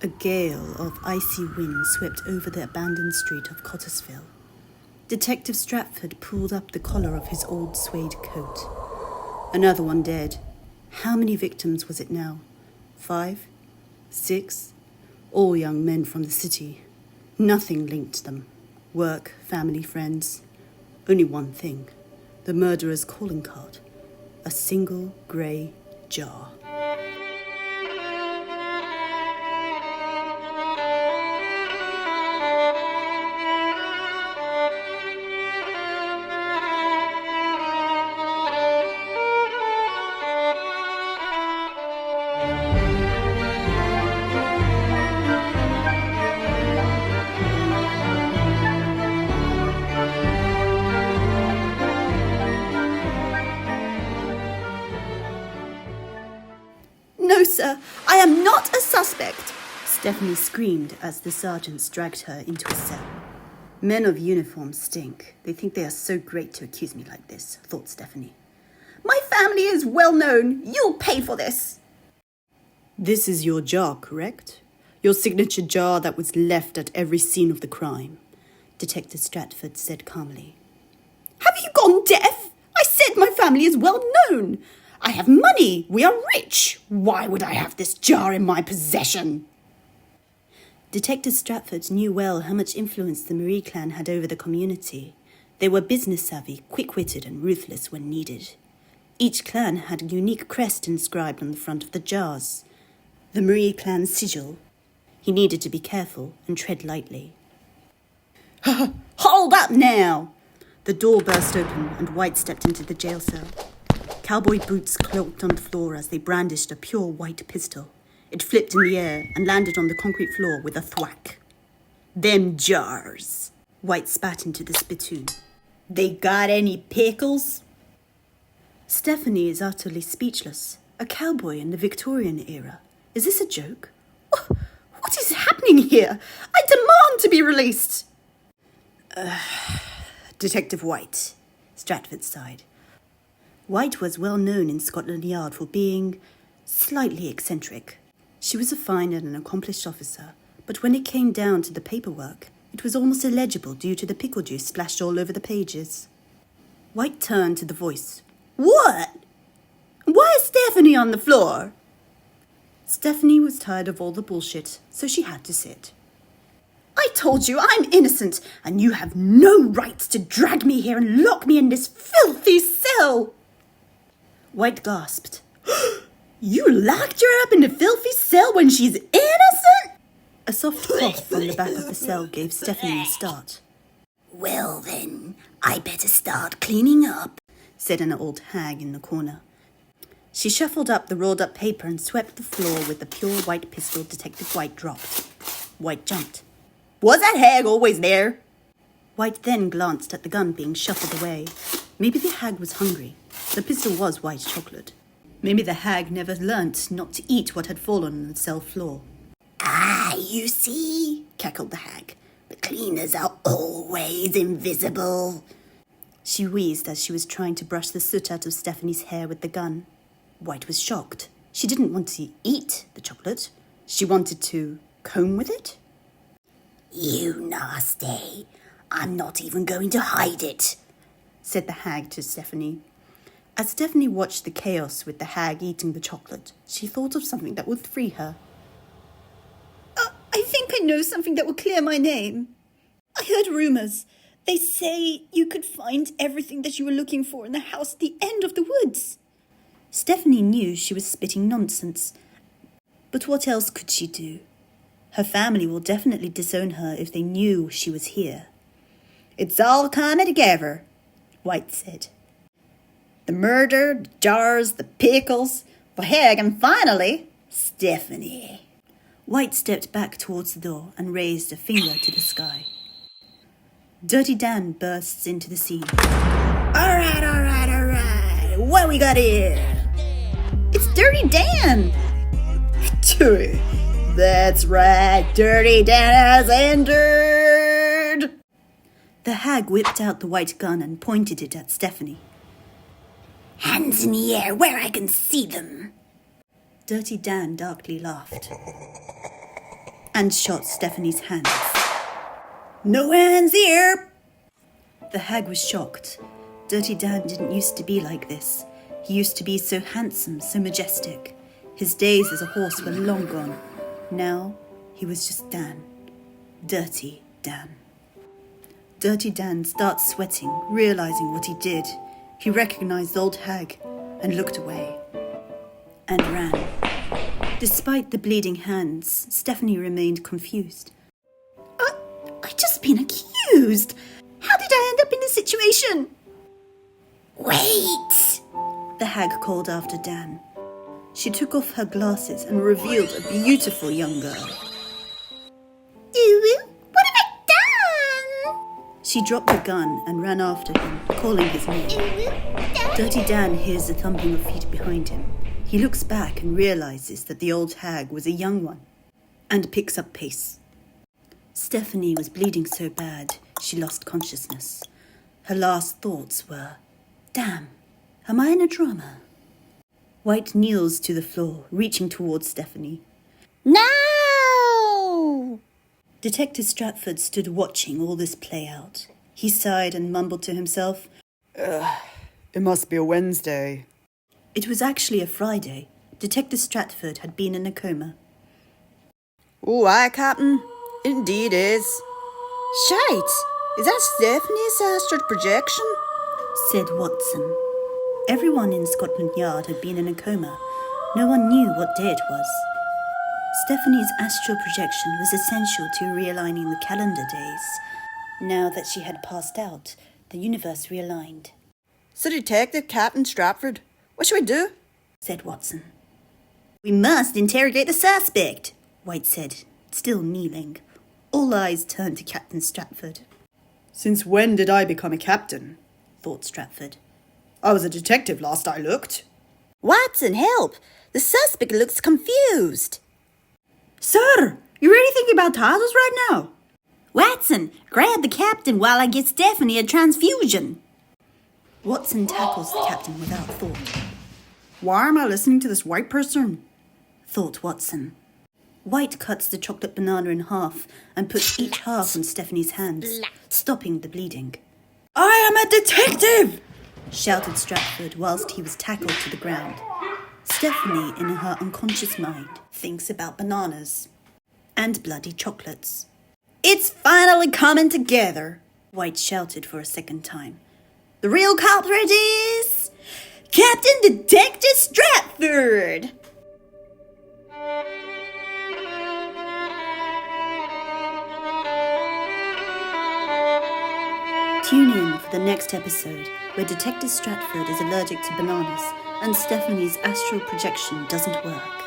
A gale of icy wind swept over the abandoned street of Cottersville. Detective Stratford pulled up the collar of his old suede coat. Another one dead. How many victims was it now? 5? 6? All young men from the city. Nothing linked them. Work, family, friends. Only one thing. The murderer's calling card. A single grey jar. No, sir, I am not a suspect. Stephanie screamed as the sergeants dragged her into a cell. Men of uniform stink. They think they are so great to accuse me like this, thought Stephanie. My family is well known. You'll pay for this. This is your jar, correct? Your signature jar that was left at every scene of the crime, Detective Stratford said calmly. Have you gone deaf? I said my family is well known. I have money. We are rich. Why would I have this jar in my possession? Detective Stratford knew well how much influence the Marie clan had over the community. They were business savvy, quick-witted and ruthless when needed. Each clan had a unique crest inscribed on the front of the jars. The Marie clan sigil. He needed to be careful and tread lightly. Hold up now! The door burst open and White stepped into the jail cell. Cowboy boots clonked on the floor as they brandished a pure white pistol. It flipped in the air and landed on the concrete floor with a thwack. Them jars. White spat into the spittoon. They got any pickles? Stephanie is utterly speechless. A cowboy in the Victorian era. Is this a joke? What is happening here? I demand to be released. Detective White, Stratford sighed. White was well known in Scotland Yard for being slightly eccentric. She was a fine and an accomplished officer, but when it came down to the paperwork, it was almost illegible due to the pickle juice splashed all over the pages. White turned to the voice. What? Why is Stephanie on the floor? Stephanie was tired of all the bullshit, so she had to sit. I told you I'm innocent, and you have no right to drag me here and lock me in this filthy cell. White gasped. You locked her up in the filthy cell when she's innocent? A soft cough from the back of the cell gave Stephanie a start. Well then, I better start cleaning up, said an old hag in the corner. She shuffled up the rolled-up paper and swept the floor with the pure white pistol Detective White dropped. White jumped. Was that hag always there? White then glanced at the gun being shuffled away. Maybe the hag was hungry. The pistol was white chocolate. Maybe the hag never learnt not to eat what had fallen on the cell floor. Ah, you see, cackled the hag. The cleaners are always invisible. She wheezed as she was trying to brush the soot out of Stephanie's hair with the gun. White was shocked. She didn't want to eat the chocolate. She wanted to comb with it. You nasty. I'm not even going to hide it, said the hag to Stephanie. As Stephanie watched the chaos with the hag eating the chocolate, she thought of something that would free her. I think I know something that will clear my name. I heard rumors. They say you could find everything that you were looking for in the house at the end of the woods. Stephanie knew she was spitting nonsense. But what else could she do? Her family will definitely disown her if they knew she was here. It's all coming together, White said. The murder, the jars, the pickles, the hag, and finally, Stephanie. White stepped back towards the door and raised a finger to the sky. Dirty Dan bursts into the scene. All right. What we got here? It's Dirty Dan. That's right. Dirty Dan has entered. The hag whipped out the white gun and pointed it at Stephanie. Hands in the air where I can see them. Dirty Dan darkly laughed. and shot Stephanie's hands. No hands here! The hag was shocked. Dirty Dan didn't used to be like this. He used to be so handsome, so majestic. His days as a horse were long gone. Now he was just Dan. Dirty Dan. Dirty Dan starts sweating, realizing what he did. He recognized the old hag and looked away and ran. Despite the bleeding hands, Stephanie remained confused. I just been accused. How did I end up in this situation? Wait! The hag called after Dan. She took off her glasses and revealed a beautiful young girl. What have I done? She dropped the gun and ran after him, calling his name. Dirty Dan hears the thumping of feet behind him. He looks back and realizes that the old hag was a young one and picks up pace. Stephanie was bleeding so bad she lost consciousness. Her last thoughts were, "Damn, am I in a drama?" White kneels to the floor, reaching towards Stephanie. No! Detective Stratford stood watching all this play out. He sighed and mumbled to himself, It must be a Wednesday. It was actually a Friday. Detective Stratford had been in a coma. Oh, aye, Captain. Indeed is. Shite! Is that Stephanie's astral projection? Said Watson. Everyone in Scotland Yard had been in a coma. No one knew what day it was. Stephanie's astral projection was essential to realigning the calendar days. Now that she had passed out, the universe realigned. So, Detective Captain Stratford, what should we do? Said Watson. We must interrogate the suspect, White said, still kneeling. All eyes turned to Captain Stratford. Since when did I become a captain? Thought Stratford. I was a detective last I looked. Watson, help! The suspect looks confused. Sir, you really thinking about titles right now? Watson, grab the captain while I get Stephanie a transfusion. Watson tackles the captain without thought. Why am I listening to this white person? Thought Watson. White cuts the chocolate banana in half and puts each half on Stephanie's hands, stopping the bleeding. I am a detective! Shouted Stratford whilst he was tackled to the ground. Stephanie, in her unconscious mind, thinks about bananas and bloody chocolates. It's finally coming together, White shouted for a second time. The real culprit is Captain Detective Stratford. Tune in for the next episode where Detective Stratford is allergic to bananas and Stephanie's astral projection doesn't work.